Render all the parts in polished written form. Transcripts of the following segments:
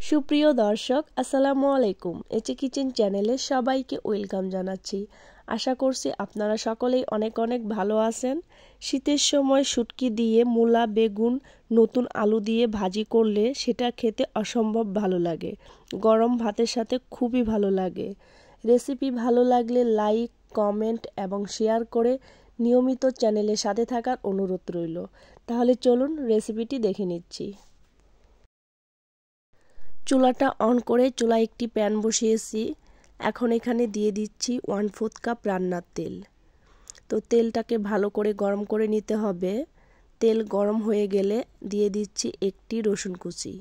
সুপ্রিয় দর্শক আসসালামু আলাইকুম। এচে কিচেন চ্যানেলে সবাইকে ওয়েলকাম জানাচ্ছি। আশা করছি আপনারা সকলেই অনেক অনেক ভালো আছেন। শীতের সময় শুটকি দিয়ে মূলা, বেগুন, নতুন আলু দিয়ে ভাজি করলে সেটা খেতে অসম্ভব ভালো লাগে। গরম ভাতের সাথে খুবই ভালো লাগে। রেসিপি ভালো লাগলে লাইক, কমেন্ট এবং শেয়ার করে নিয়মিত চ্যানেলের সাথে থাকার অনুরোধ রইল। তাহলে চলুন রেসিপিটি দেখে নিচ্ছি। চুলাটা অন করে চুলায় একটি প্যান বসিয়েছি। এখন এখানে দিয়ে দিচ্ছি 1/4 কাপ রান্নার তেল। তো তেলটাকে ভালো করে গরম করে নিতে হবে। তেল গরম হয়ে গেলে দিয়ে দিচ্ছি একটি রসুন কুচি।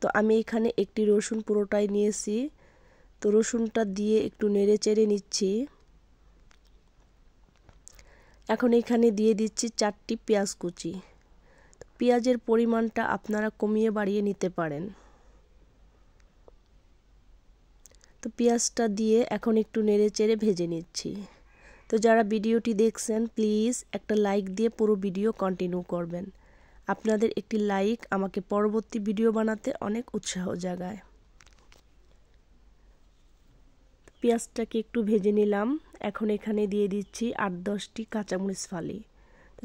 তো আমি এখানে একটি রসুন পুরোটাই নিয়েছি। তো রসুনটা দিয়ে একটু নেড়ে চেড়ে নিচ্ছি। এখন এখানে দিয়ে দিচ্ছি 4টি পেঁয়াজ কুচি। পেঁয়াজের পরিমাণটা আপনারা কমিয়ে বাড়িয়ে নিতে পারেন। তো পেঁয়াজটা দিয়ে এখন একটু নেড়ে চেড়ে ভেজে নিচ্ছি। তো যারা ভিডিওটি দেখছেন প্লিজ একটা লাইক দিয়ে পুরো ভিডিও কন্টিনিউ করবেন। আপনাদের একটি লাইক আমাকে পরবর্তী ভিডিও বানাতে অনেক উৎসাহ জাগায়। পেঁয়াজটাকে একটু ভেজে নিলাম। এখন এখানে দিয়ে দিচ্ছি 8-10টি কাঁচামরিচ ফালি।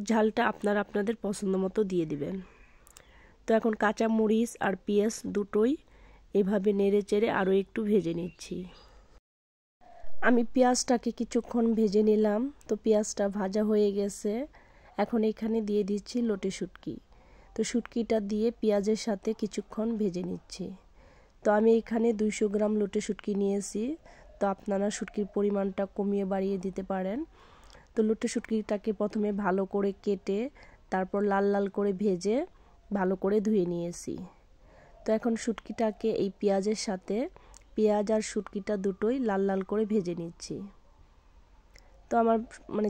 ঝালটা আপনারা আপনাদের পছন্দ মতো দিয়ে দিবেন। তো এখন কাঁচামরিচ আর পেঁয়াজ দুটোই এভাবে নেড়ে চেড়ে আরও একটু ভেজে নিচ্ছি। আমি পেঁয়াজটাকে কিছুক্ষণ ভেজে নিলাম। তো পেঁয়াজটা ভাজা হয়ে গেছে। এখন এখানে দিয়ে দিচ্ছি লোটে শুটকি। তো শুটকিটা দিয়ে পেঁয়াজের সাথে কিছুক্ষণ ভেজে নিচ্ছি। তো আমি এখানে 200 গ্রাম লোটে শুটকি নিয়েছি। তো আপনারা শুটকির পরিমাণটা কমিয়ে বাড়িয়ে দিতে পারেন। তো লোটে শুটকিটাকে প্রথমে ভালো করে কেটে তারপর লাল লাল করে ভেজে ভালো করে ধুয়ে নিয়েছি। তো এখন শুটকিটাকে এই পেঁয়াজের সাথে পেঁয়াজ আর শুটকিটা দুটোই লাল লাল করে ভেজে নিচ্ছি। তো আমার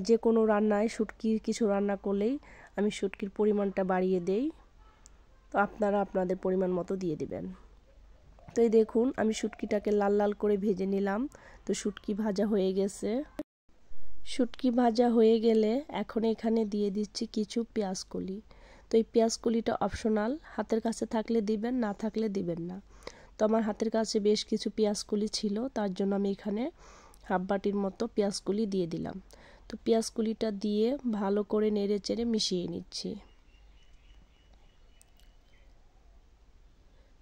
যে কোনো রান্নায় শুটকি কিছু রান্না করলেই আমি শুটকির পরিমাণটা বাড়িয়ে দেই। তো আপনারা আপনাদের পরিমাণ মতো দিয়ে দিবেন। তো এই দেখুন আমি শুটকিটাকে লাল লাল করে ভেজে নিলাম। তো শুটকি ভাজা হয়ে গেছে। শুটকি ভাজা হয়ে গেলে এখন এখানে দিয়ে দিচ্ছি কিছু পেঁয়াজ কলি। তো এই পেঁয়াজ কলিটা অপশনাল, হাতের কাছে থাকলে দিবেন, না থাকলে দিবেন না। তো আমার হাতের কাছে বেশ কিছু পেঁয়াজ কলি ছিল, তার জন্য আমি এখানে হাফ বাটির মতো পেঁয়াজ কলি দিয়ে দিলাম। তো পেঁয়াজ কলিটা দিয়ে ভালো করে নেড়ে চেড়ে মিশিয়ে নিচ্ছি।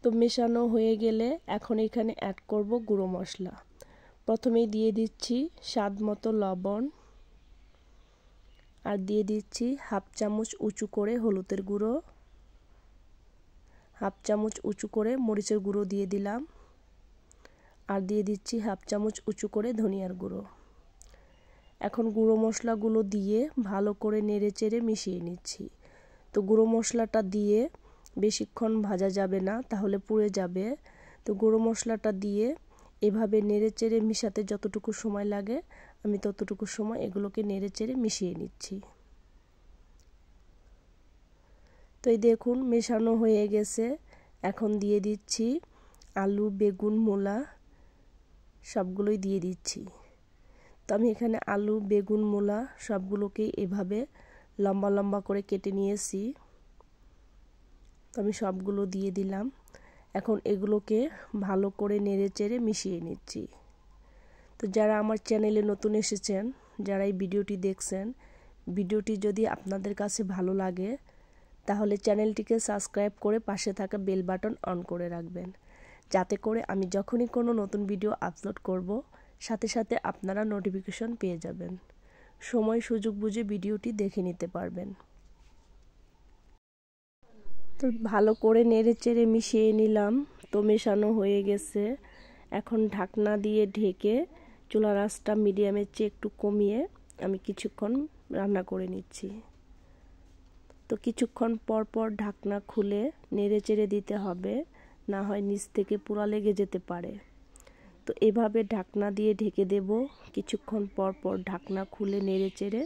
তো মেশানো হয়ে গেলে এখন এখানে অ্যাড করব গুঁড়ো মশলা। প্রথমেই দিয়ে দিচ্ছি স্বাদ মতো লবণ, আর দিয়ে দিচ্ছি হাফ চামচ উঁচু করে হলুদের গুঁড়ো, হাফ চামচ উঁচু করে মরিচের গুঁড়ো দিয়ে দিলাম, আর দিয়ে দিচ্ছি হাফ চামচ উঁচু করে ধনিয়ার গুঁড়ো। এখন গুঁড়ো মশলাগুলো দিয়ে ভালো করে নেড়ে চেড়ে মিশিয়ে নিচ্ছি। তো গুঁড়ো মশলাটা দিয়ে বেশিক্ষণ ভাজা যাবে না, তাহলে পুড়ে যাবে। তো গুঁড়ো মশলাটা দিয়ে এভাবে নেড়ে চেড়ে মিশাতে যতটুকু সময় লাগে আমি ততটুকু সময় এগুলোকে নেড়ে চেড়ে মিশিয়ে নিচ্ছি। তো এই দেখুন মেশানো হয়ে গেছে। এখন দিয়ে দিচ্ছি আলু, বেগুন, মূলা সবগুলোই দিয়ে দিচ্ছি। তো আমি এখানে আলু, বেগুন, মূলা সবগুলোকেই এভাবে লম্বা লম্বা করে কেটে নিয়েছি। তো আমি সবগুলো দিয়ে দিলাম। এখন এগুলোকে ভালো করে নেড়ে চেড়ে মিশিয়ে নিচ্ছি। তো যারা আমার চ্যানেলে নতুন এসেছেন, যারা এই ভিডিওটি দেখছেন, ভিডিওটি যদি আপনাদের কাছে ভালো লাগে তাহলে চ্যানেলটিকে সাবস্ক্রাইব করে পাশে থাকা বেল বাটন অন করে রাখবেন, যাতে করে আমি যখনই কোনো নতুন ভিডিও আপলোড করব সাথে সাথে আপনারা নোটিফিকেশন পেয়ে যাবেন। সময় সুযোগ বুঝে ভিডিওটি দেখে নিতে পারবেন। তো ভালো করে নেড়ে চেড়ে মিশিয়ে নিলাম। তো মেশানো হয়ে গেছে। এখন ঢাকনা দিয়ে ঢেকে চুলার আঁচটা মিডিয়ামের চেয়ে একটু কমিয়ে আমি কিছুক্ষণ রান্না করে নিচ্ছি। তো কিছুক্ষণ পর পর ঢাকনা খুলে নেড়ে চেড়ে দিতে হবে, না হয় নিচ থেকে পোড়া লেগে যেতে পারে। তো এভাবে ঢাকনা দিয়ে ঢেকে দেব। কিছুক্ষণ পর পর ঢাকনা খুলে নেড়ে চেড়ে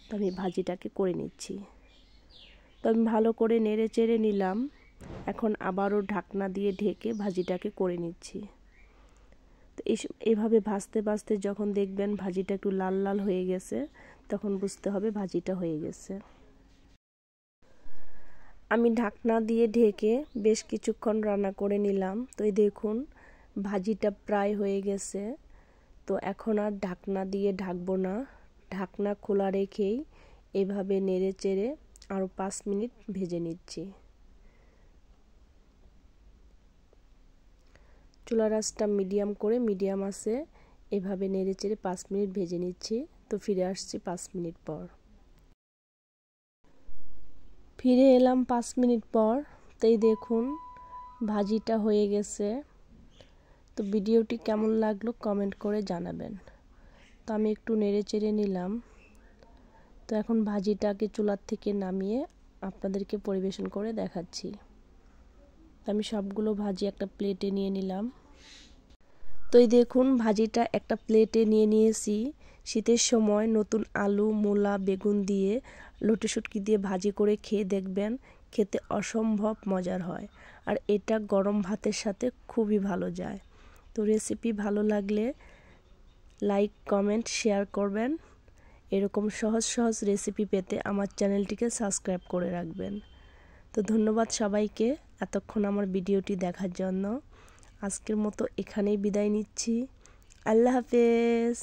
তো আমি ভাজিটাকে করে নিচ্ছি। তো আমি ভালো করে নেড়ে চেড়ে নিলাম। এখন আবারও ঢাকনা দিয়ে ঢেকে ভাজিটাকে করে নিচ্ছি। তো এভাবে ভাজতে ভাজতে যখন দেখবেন ভাজিটা একটু লাল লাল হয়ে গেছে তখন বুঝতে হবে ভাজিটা হয়ে গেছে। আমি ঢাকনা দিয়ে ঢেকে বেশ কিছুক্ষণ রান্না করে নিলাম। তো এই দেখুন ভাজিটা প্রায় হয়ে গেছে। তো এখন আর ঢাকনা দিয়ে ঢাকবো না, ঢাকনা খোলা রেখেই এভাবে নেড়ে চেড়ে আরও 5 মিনিট ভেজে নিচ্ছি। চুলার আঁচটা মিডিয়াম করে মিডিয়াম আছে এভাবে নেড়ে চেড়ে 5 মিনিট ভেজে নিচ্ছি। তো ফিরে আসছি 5 মিনিট পর। ফিরে এলাম 5 মিনিট পর। তাই দেখুন ভাজিটা হয়ে গেছে। তো ভিডিওটি কেমন লাগলো কমেন্ট করে জানাবেন। তো আমি একটু নেড়ে চেড়ে নিলাম। তো এখন ভাজিটাকে চুলার থেকে নামিয়ে আপনাদেরকে পরিবেশন করে দেখাচ্ছি। আমি সবগুলো ভাজি একটা প্লেটে নিয়ে নিলাম। তো এই দেখুন ভাজিটা একটা প্লেটে নিয়ে নিয়েছি। শীতের সময় নতুন আলু, মূলা, বেগুন দিয়ে লটে শুটকি দিয়ে ভাজি করে খেয়ে দেখবেন, খেতে অসম্ভব মজার হয়। আর এটা গরম ভাতের সাথে খুবই ভালো যায়। তো রেসিপি ভালো লাগলে লাইক, কমেন্ট, শেয়ার করবেন। এরকম সহজ সহজ রেসিপি পেতে আমার চ্যানেলটিকে সাবস্ক্রাইব করে রাখবেন। তো ধন্যবাদ সবাইকে এতক্ষণ আমার ভিডিওটি দেখার জন্য। আজকের মতো এখানেই বিদায় নিচ্ছি। আল্লাহ হাফেজ।